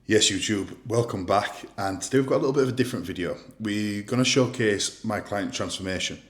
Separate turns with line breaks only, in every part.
Yes, YouTube, welcome back. And today we've got a little bit of a different video. We're going to showcase my client transformation.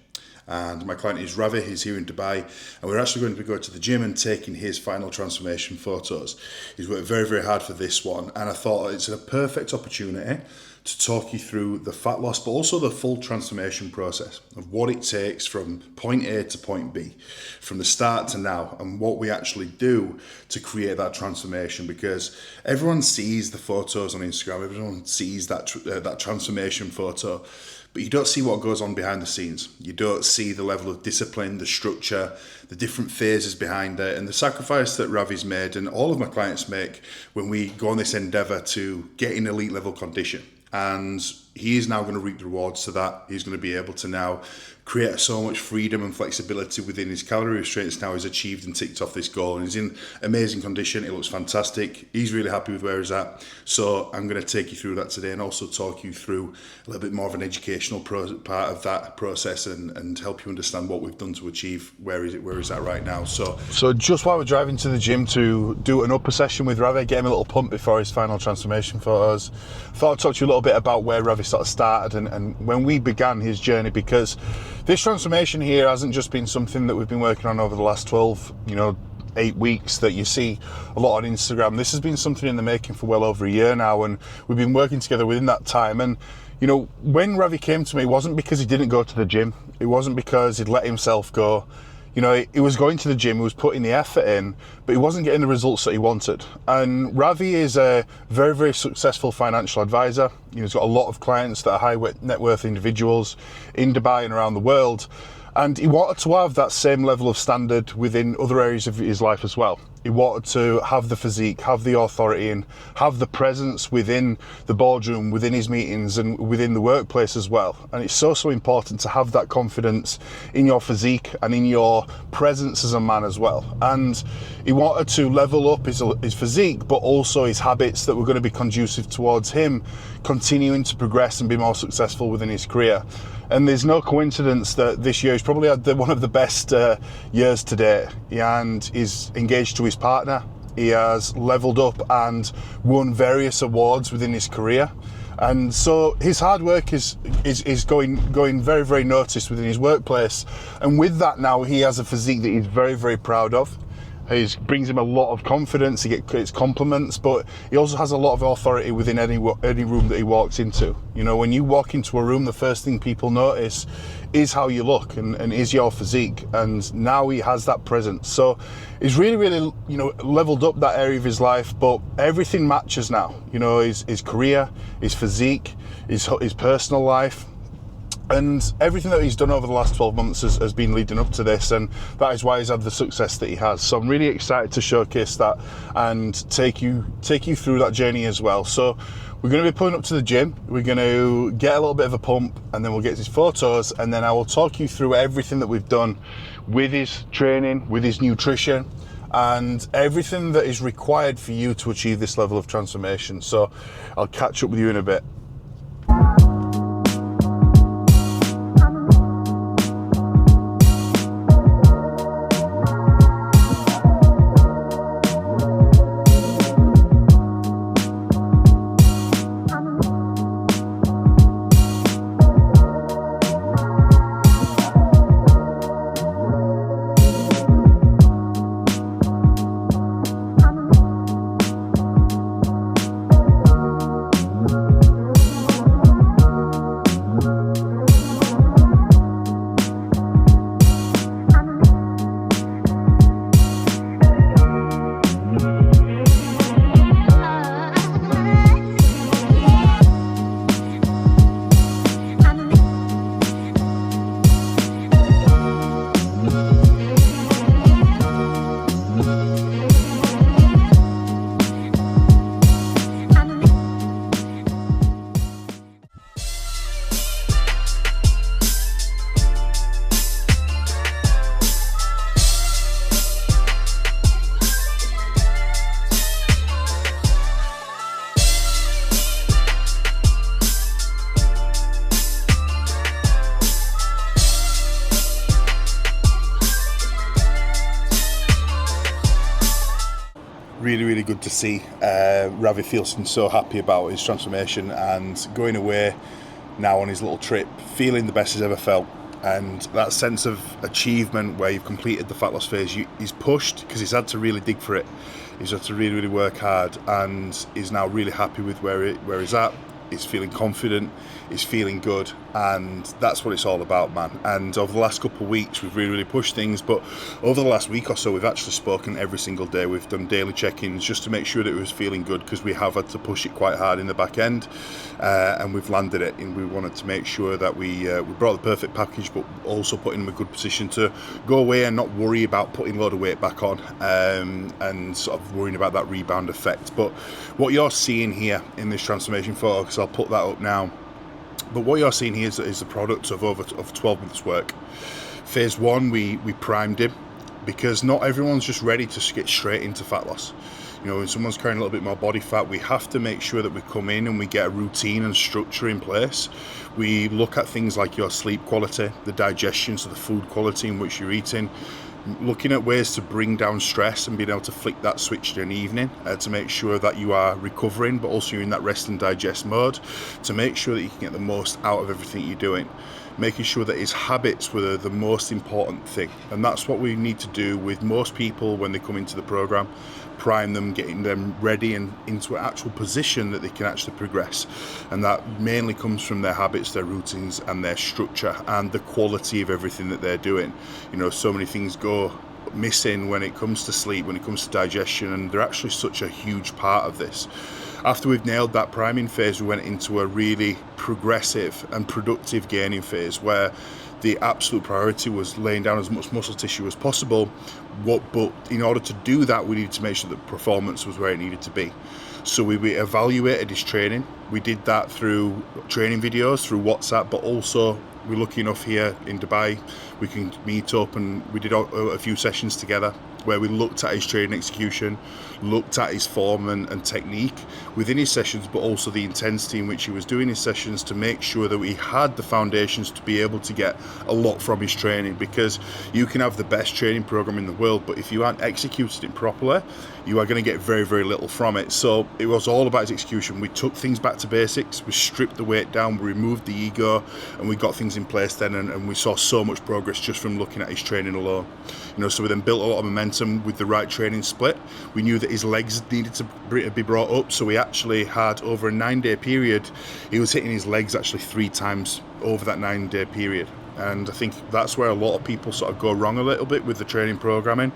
And my client is Ravi, he's here in Dubai, and we're actually going to go to the gym and taking his final transformation photos. He's worked very, very hard for this one, and I thought it's a perfect opportunity to talk you through the fat loss, but also the full transformation process of what it takes from point A to point B, from the start to now, and what we actually do to create that transformation. Because everyone sees the photos on Instagram, everyone sees that transformation photo, but you don't see what goes on behind the scenes. You don't see the level of discipline, the structure, the different phases behind it, and the sacrifice that Ravi's made and all of my clients make when we go on this endeavour to get in elite level condition. And he is now going to reap the rewards to that. He's going to be able to now create so much freedom and flexibility within his calorie restraints. Now he's achieved and ticked off this goal, and he's in amazing condition. It looks fantastic. He's really happy with where he's at. So I'm going to take you through that today and also talk you through a little bit more of an educational part of that process and help you understand what we've done to achieve where he's at right now. So just while we're driving to the gym to do an upper session with Ravi, get him a little pump before his final transformation photos, thought I'd talk to you a little bit about where Ravi sort of started and when we began his journey, because this transformation here hasn't just been something that we've been working on over the last 8 weeks that you see a lot on Instagram. This has been something in the making for well over a year now, and we've been working together within that time. And when Ravi came to me, it wasn't because he didn't go to the gym. It wasn't because he'd let himself go. He was going to the gym, he was putting the effort in, but he wasn't getting the results that he wanted. And Ravi is a very, very successful financial advisor. He's got a lot of clients that are high net worth individuals in Dubai and around the world. And he wanted to have that same level of standard within other areas of his life as well. He wanted to have the physique, have the authority, and have the presence within the boardroom, within his meetings, and within the workplace as well. And it's so important to have that confidence in your physique and in your presence as a man as well. And he wanted to level up his physique, but also his habits that were going to be conducive towards him continuing to progress and be more successful within his career. And there's no coincidence that this year he's probably had one of the best years to date, and he's engaged to his partner. He has leveled up and won various awards within his career. And so his hard work is going very, very noticed within his workplace. And with that now, he has a physique that he's very, very proud of. It brings him a lot of confidence, he gets compliments, but he also has a lot of authority within any room that he walks into. When you walk into a room, the first thing people notice is how you look and is your physique, and now he has that presence. So he's really, really, leveled up that area of his life, but everything matches now. His career, his physique, his personal life. And everything that he's done over the last 12 months has been leading up to this, and that is why he's had the success that he has. So I'm really excited to showcase that and take you through that journey as well. So we're going to be pulling up to the gym, we're going to get a little bit of a pump, and then we'll get his photos, and then I will talk you through everything that we've done with his training, with his nutrition, and everything that is required for you to achieve this level of transformation. So I'll catch up with you in a bit. good to see Ravi feeling so happy about his transformation and going away now on his little trip, feeling the best he's ever felt. And that sense of achievement where you've completed the fat loss phase, he's pushed because he's had to really dig for it. He's had to really, really work hard, and he's now really happy with where he's at. He's feeling confident, he's feeling good, and that's what it's all about, man. And over the last couple of weeks, we've really, really pushed things, but over the last week or so, we've actually spoken every single day. We've done daily check-ins just to make sure that it was feeling good, because we have had to push it quite hard in the back end, and we've landed it, and we wanted to make sure that we brought the perfect package, but also put him in a good position to go away and not worry about putting a load of weight back on, and sort of worrying about that rebound effect. But what you're seeing here in this transformation photo, because I'll put that up now, but what you're seeing here is the product of 12 months work. Phase 1, we primed him, because not everyone's just ready to get straight into fat loss. You know, when someone's carrying a little bit more body fat, we have to make sure that we come in and we get a routine and structure in place. We look at things like your sleep quality, the digestion, so the food quality in which you're eating, looking at ways to bring down stress and being able to flick that switch during the evening to make sure that you are recovering, but also you're in that rest and digest mode, to make sure that you can get the most out of everything you're doing. Making sure that his habits were the most important thing, and that's what we need to do with most people when they come into the program. Prime them, getting them ready and into an actual position that they can actually progress, and that mainly comes from their habits, their routines, and their structure, and the quality of everything that they're doing. You know, so many things go missing when it comes to sleep, when it comes to digestion, and they're actually such a huge part of this. After we've nailed that priming phase, we went into a really progressive and productive gaining phase, where the absolute priority was laying down as much muscle tissue as possible. But in order to do that, we needed to make sure that performance was where it needed to be. So we evaluated his training. We did that through training videos, through WhatsApp, but also we're lucky enough here in Dubai, we can meet up, and we did a few sessions together where we looked at his training execution, looked at his form and technique within his sessions, but also the intensity in which he was doing his sessions, to make sure that we had the foundations to be able to get a lot from his training. Because you can have the best training program in the world, but if you aren't executing it properly, you are going to get very, very little from it. So it was all about his execution. We took things back to basics, we stripped the weight down, we removed the ego, and we got things in place then, and we saw so much progress just from looking at his training alone. You know, so we then built a lot of momentum with the right training split. We knew that his legs needed to be brought up, so we actually had, over a 9-day period, he was hitting his legs actually 3 times over that 9-day period. And I think that's where a lot of people sort of go wrong a little bit with the training programming.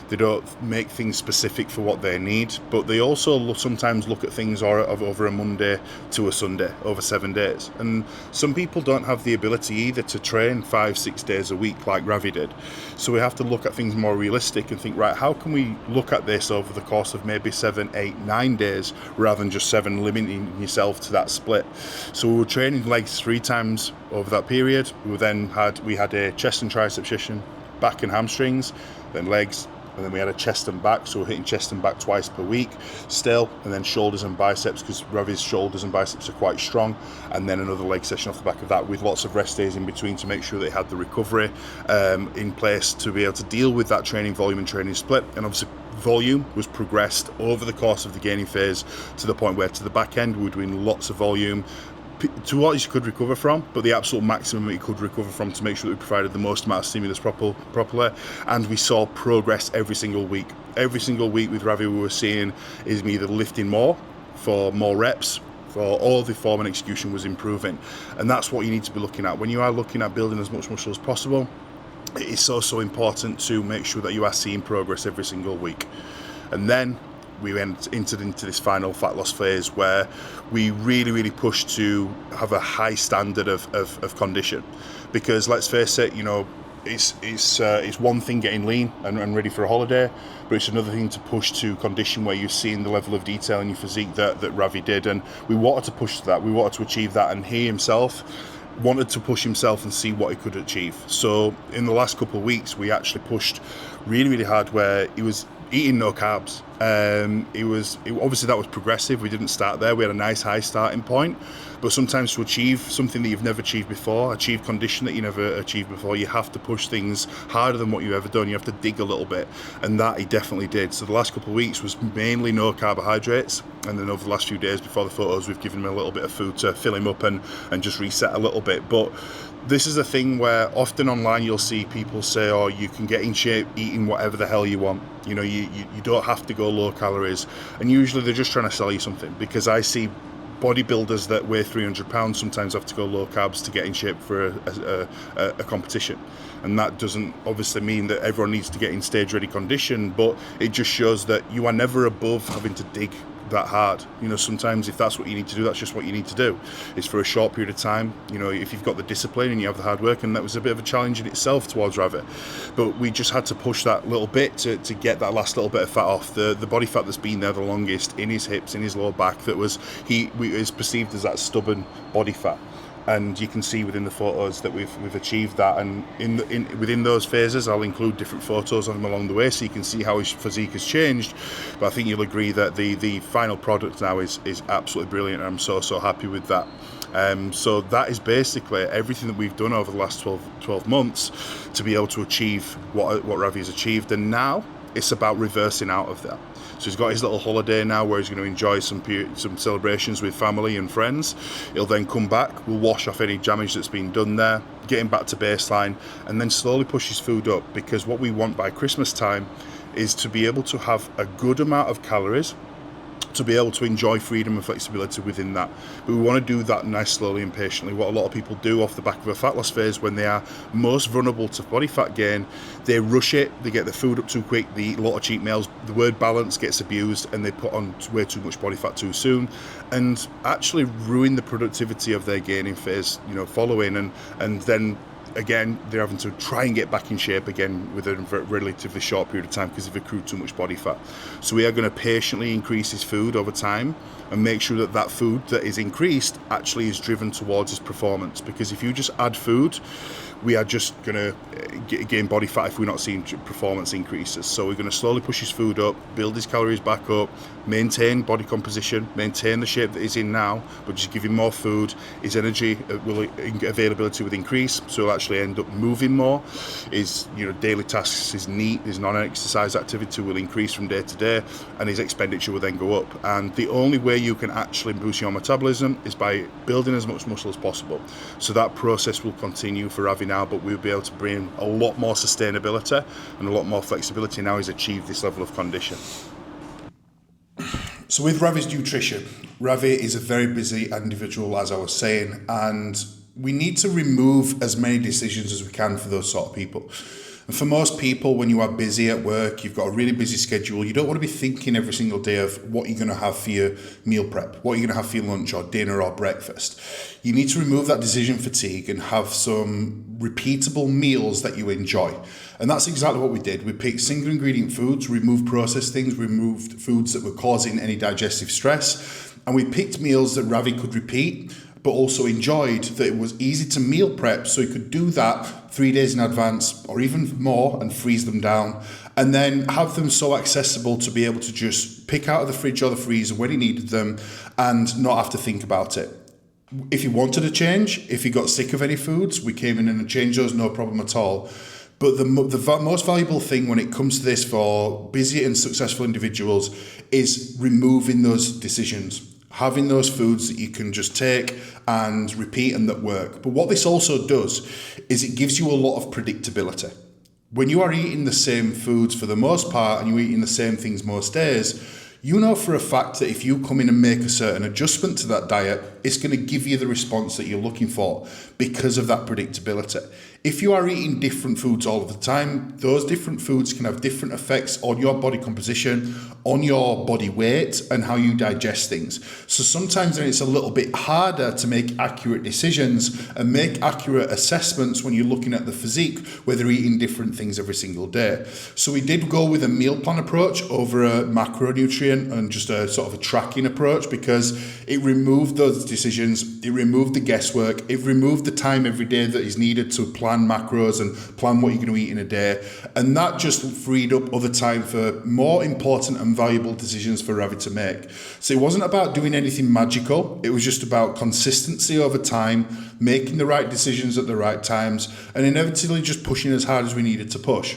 They don't make things specific for what they need, but they also sometimes look at things over a Monday to a Sunday, over 7 days. And some people don't have the ability either to train 5-6 days a week like Ravi did. So we have to look at things more realistic and think, right, how can we look at this over the course of maybe 7, 8, 9 days, rather than just 7, limiting yourself to that split. So we were training legs 3 times over that period. We had a chest and tricep session, back and hamstrings, then legs, and then we had a chest and back, so we're hitting chest and back twice per week still, and then shoulders and biceps, because Ravi's shoulders and biceps are quite strong, and then another leg session off the back of that, with lots of rest days in between to make sure they had the recovery in place to be able to deal with that training volume and training split. And obviously volume was progressed over the course of the gaining phase, to the point where to the back end we were doing lots of volume to what you could recover from, but the absolute maximum that you could recover from, to make sure that we provided the most amount of stimulus properly. And we saw progress every single week. Every single week with Ravi, we were seeing is either lifting more for more reps, for all the form and execution was improving. And that's what you need to be looking at when you are looking at building as much muscle as possible. It is so important to make sure that you are seeing progress every single week. And then we entered into this final fat loss phase, where we really pushed to have a high standard of condition. Because let's face it, you know, it's one thing getting lean and ready for a holiday, but it's another thing to push to condition where you're seeing the level of detail in your physique that Ravi did. And we wanted to push to that, we wanted to achieve that, and he himself wanted to push himself and see what he could achieve. So in the last couple of weeks, we actually pushed really hard, where he was eating no carbs. Obviously that was progressive. We didn't start there. We had a nice high starting point, but sometimes to achieve something that you've never achieved before, achieve condition that you never achieved before, you have to push things harder than what you've ever done. You have to dig a little bit, and that he definitely did. So the last couple of weeks was mainly no carbohydrates, and then over the last few days before the photos, we've given him a little bit of food to fill him up and just reset a little bit. But this is a thing where often online you'll see people say, oh, you can get in shape eating whatever the hell you want. You know, you don't have to go low calories. And usually they're just trying to sell you something, because I see bodybuilders that weigh 300 pounds sometimes have to go low carbs to get in shape for a competition. And that doesn't obviously mean that everyone needs to get in stage ready condition, but it just shows that you are never above having to dig that hard. You know, sometimes if that's what you need to do, that's just what you need to do. It's for a short period of time. You know, if you've got the discipline and you have the hard work, and that was a bit of a challenge in itself towards Ravi, but we just had to push that little bit to get that last little bit of fat off. The body fat that's been there the longest in his hips, in his lower back, that was is perceived as that stubborn body fat. And you can see within the photos that we've achieved that, and within those phases I'll include different photos of him along the way so you can see how his physique has changed. But I think you'll agree that the final product now is absolutely brilliant, and I'm so happy with that. So that is basically everything that we've done over the last 12 months to be able to achieve what Ravi has achieved, and now it's about reversing out of that. So he's got his little holiday now where he's going to enjoy some celebrations with family and friends. He'll then come back, we'll wash off any damage that's been done there, get him back to baseline, and then slowly push his food up, because what we want by Christmas time is to be able to have a good amount of calories, to be able to enjoy freedom and flexibility within that. But we want to do that nice, slowly and patiently. What a lot of people do off the back of a fat loss phase, when they are most vulnerable to body fat gain, they rush it, they get the food up too quick, they eat a lot of cheat meals, the word balance gets abused, and they put on way too much body fat too soon, and actually ruin the productivity of their gaining phase, you know, following, and then again they're having to try and get back in shape again within a relatively short period of time because they've accrued too much body fat. So we are going to patiently increase his food over time and make sure that food that is increased actually is driven towards his performance, because if you just add food, we are just going to gain body fat if we're not seeing performance increases. So we're going to slowly push his food up, build his calories back up, maintain body composition, maintain the shape that he's in now, but just give him more food. His energy availability will increase, so he'll actually end up moving more. His daily tasks, his NEAT, his non-exercise activity will increase from day to day, and his expenditure will then go up. And the only way you can actually boost your metabolism is by building as much muscle as possible. So that process will continue for Ravi now, but we'll be able to bring a lot more sustainability and a lot more flexibility now he's achieved this level of condition. So with Ravi's nutrition, Ravi is a very busy individual, as I was saying, and we need to remove as many decisions as we can for those sort of people. And for most people, when you are busy at work, you've got a really busy schedule, you don't want to be thinking every single day of what you're going to have for your meal prep, what you're going to have for your lunch or dinner or breakfast. You need to remove that decision fatigue and have some repeatable meals that you enjoy. And that's exactly what we did. We picked single ingredient foods, removed processed things, removed foods that were causing any digestive stress, and we picked meals that Ravi could repeat, but also enjoyed, that it was easy to meal prep, so he could do that 3 days in advance or even more and freeze them down, and then have them so accessible to be able to just pick out of the fridge or the freezer when he needed them and not have to think about it. If he wanted a change, if he got sick of any foods, we came in and changed those, no problem at all. But the most valuable thing when it comes to this for busy and successful individuals is removing those decisions. Having those foods that you can just take and repeat and that work. But what this also does is it gives you a lot of predictability. When you are eating the same foods for the most part and you're eating the same things most days, you know for a fact that if you come in and make a certain adjustment to that diet, it's going to give you the response that you're looking for because of that predictability. If you are eating different foods all of the time, those different foods can have different effects on your body composition, on your body weight, and how you digest things. So sometimes it's a little bit harder to make accurate decisions and make accurate assessments when you're looking at the physique, where they're eating different things every single day. So we did go with a meal plan approach over a macronutrient and just a sort of a tracking approach, because it removed those decisions. It removed the guesswork. It removed the time every day that is needed to plan macros and plan what you're going to eat in a day. And that just freed up other time for more important and valuable decisions for Ravi to make. So it wasn't about doing anything magical. It was just about consistency over time, making the right decisions at the right times, and inevitably just pushing as hard as we needed to push.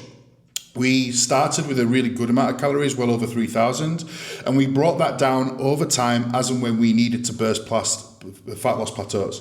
We started with a really good amount of calories, well over 3,000, and we brought that down over time as and when we needed to burst past fat loss plateaus.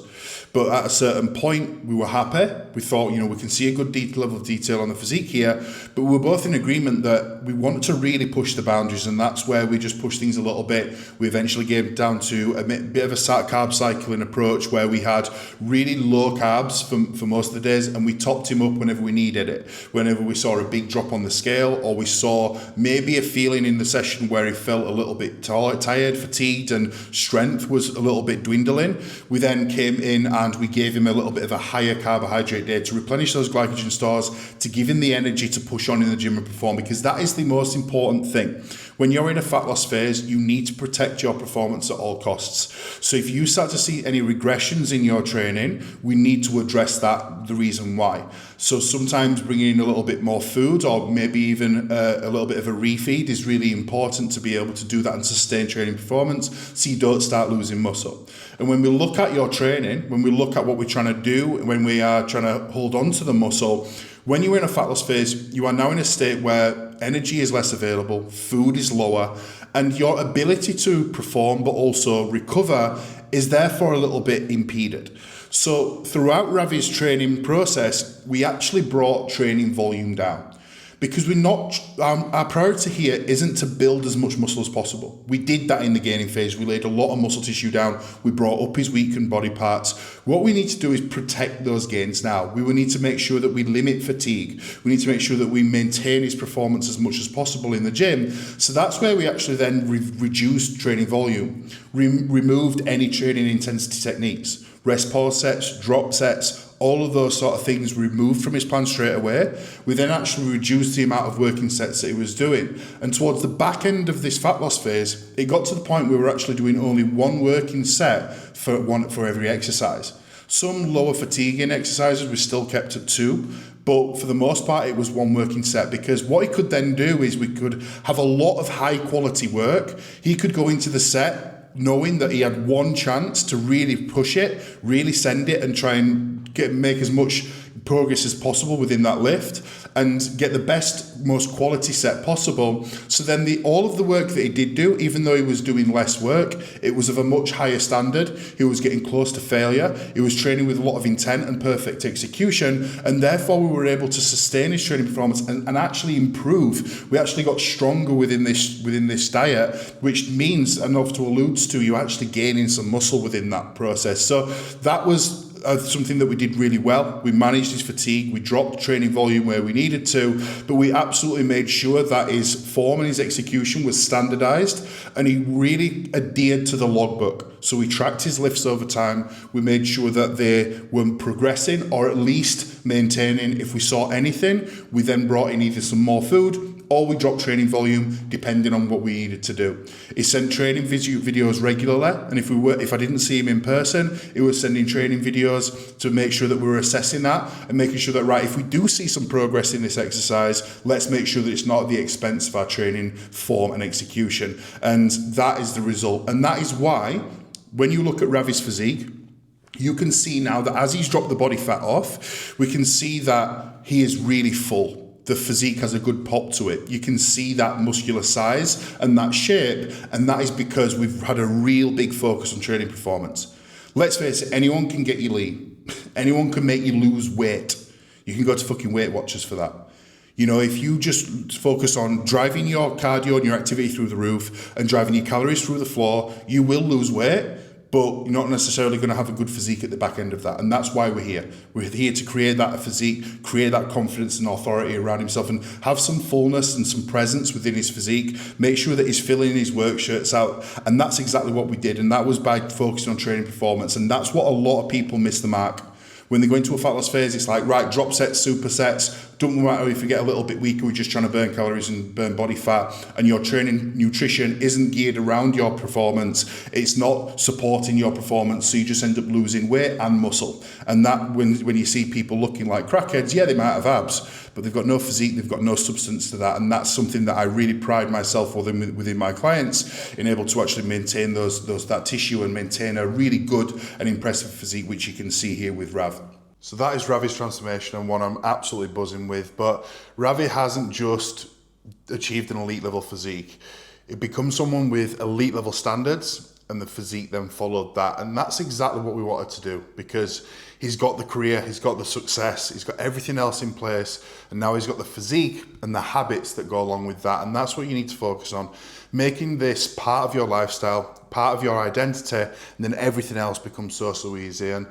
But at a certain point, we were happy. We thought, we can see a good level of detail on the physique here, but we were both in agreement that we wanted to really push the boundaries, and that's where we just pushed things a little bit. We eventually came down to a bit of a carb cycling approach where we had really low carbs for most of the days, and we topped him up whenever we needed it. Whenever we saw a big drop on the scale, or we saw maybe a feeling in the session where he felt a little bit tired, fatigued, and strength was a little bit dwindling, we then came in and we gave him a little bit of a higher carbohydrate day to replenish those glycogen stores, to give him the energy to push on in the gym and perform, because that is the most important thing. When you're in a fat loss phase, you need to protect your performance at all costs. So if you start to see any regressions in your training, we need to address that, the reason why. So sometimes bringing in a little bit more food, or maybe even a little bit of a refeed, is really important to be able to do that and sustain training performance so you don't start losing muscle. And when we look at your training, when we look at what we're trying to do, when we are trying to hold on to the muscle, when you're in a fat loss phase, you are now in a state where energy is less available, food is lower, and your ability to perform but also recover is therefore a little bit impeded. So throughout Ravi's training process, we actually brought training volume down. Because we're not, our priority here isn't to build as much muscle as possible. We did that in the gaining phase. We laid a lot of muscle tissue down. We brought up his weakened body parts. What we need to do is protect those gains now. We will need to make sure that we limit fatigue. We need to make sure that we maintain his performance as much as possible in the gym. So that's where we actually then reduced training volume, removed any training intensity techniques, rest pause sets, drop sets, all of those sort of things removed from his plan straight away. We then actually reduced the amount of working sets that he was doing. And towards the back end of this fat loss phase, it got to the point where we were actually doing only one working set for every exercise. Some lower fatiguing exercises we still kept at 2, but for the most part it was one working set, because what he could then do is we could have a lot of high quality work. He could go into the set knowing that he had one chance to really push it, really send it, and try and make as much progress as possible within that lift and get the best, most quality set possible. So then all of the work that he did do, even though he was doing less work, it was of a much higher standard. He was getting close to failure. He was training with a lot of intent and perfect execution, and therefore we were able to sustain his training performance and actually improve. We actually got stronger within this diet, which means, enough to allude to, you actually gaining some muscle within that process. So that was something that we did really well. We managed his fatigue, we dropped training volume where we needed to, but we absolutely made sure that his form and his execution was standardized, and he really adhered to the logbook. So we tracked his lifts over time. We made sure that they were progressing or at least maintaining. If we saw anything, we then brought in either some more food or we dropped training volume depending on what we needed to do. He sent training videos regularly, and if I didn't see him in person, he was sending training videos to make sure that we were assessing that and making sure that, right, if we do see some progress in this exercise, let's make sure that it's not at the expense of our training form and execution. And that is the result. And that is why, when you look at Ravi's physique, you can see now that as he's dropped the body fat off, we can see that he is really full. The physique has a good pop to it. You can see that muscular size and that shape, and that is because we've had a real big focus on training performance. Let's face it, anyone can get you lean. Anyone can make you lose weight. You can go to fucking Weight Watchers for that. If you just focus on driving your cardio and your activity through the roof and driving your calories through the floor, you will lose weight, but you're not necessarily going to have a good physique at the back end of that. And that's why we're here. We're here to create that physique, create that confidence and authority around himself, and have some fullness and some presence within his physique. Make sure that he's filling his work shirts out. And that's exactly what we did. And that was by focusing on training performance. And that's what a lot of people miss the mark. When they go into a fat loss phase, it's like, right, drop sets, supersets, Don't matter if you get a little bit weaker, we're just trying to burn calories and burn body fat, and your training nutrition isn't geared around your performance. It's not supporting your performance, so you just end up losing weight and muscle. And that when you see people looking like crackheads, yeah, they might have abs, but they've got no physique, they've got no substance to that. And that's something that I really pride myself within my clients, in able to actually maintain that tissue and maintain a really good and impressive physique, which you can see here with Rav. So that is Ravi's transformation, and one I'm absolutely buzzing with. But Ravi hasn't just achieved an elite level physique. It becomes someone with elite level standards, and the physique then followed that. And that's exactly what we wanted to do, because he's got the career, he's got the success, he's got everything else in place, and now he's got the physique and the habits that go along with that. And that's what you need to focus on, making this part of your lifestyle, part of your identity, and then everything else becomes so easy. And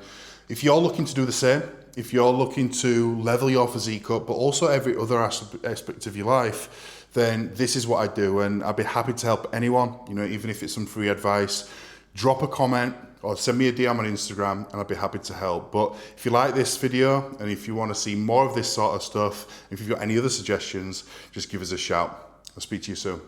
if you're looking to do the same, if you're looking to level your physique up, but also every other aspect of your life, then this is what I do, and I'd be happy to help anyone, even if it's some free advice. Drop a comment or send me a DM on Instagram, and I'd be happy to help. But if you like this video, and if you want to see more of this sort of stuff, if you've got any other suggestions, just give us a shout. I'll speak to you soon.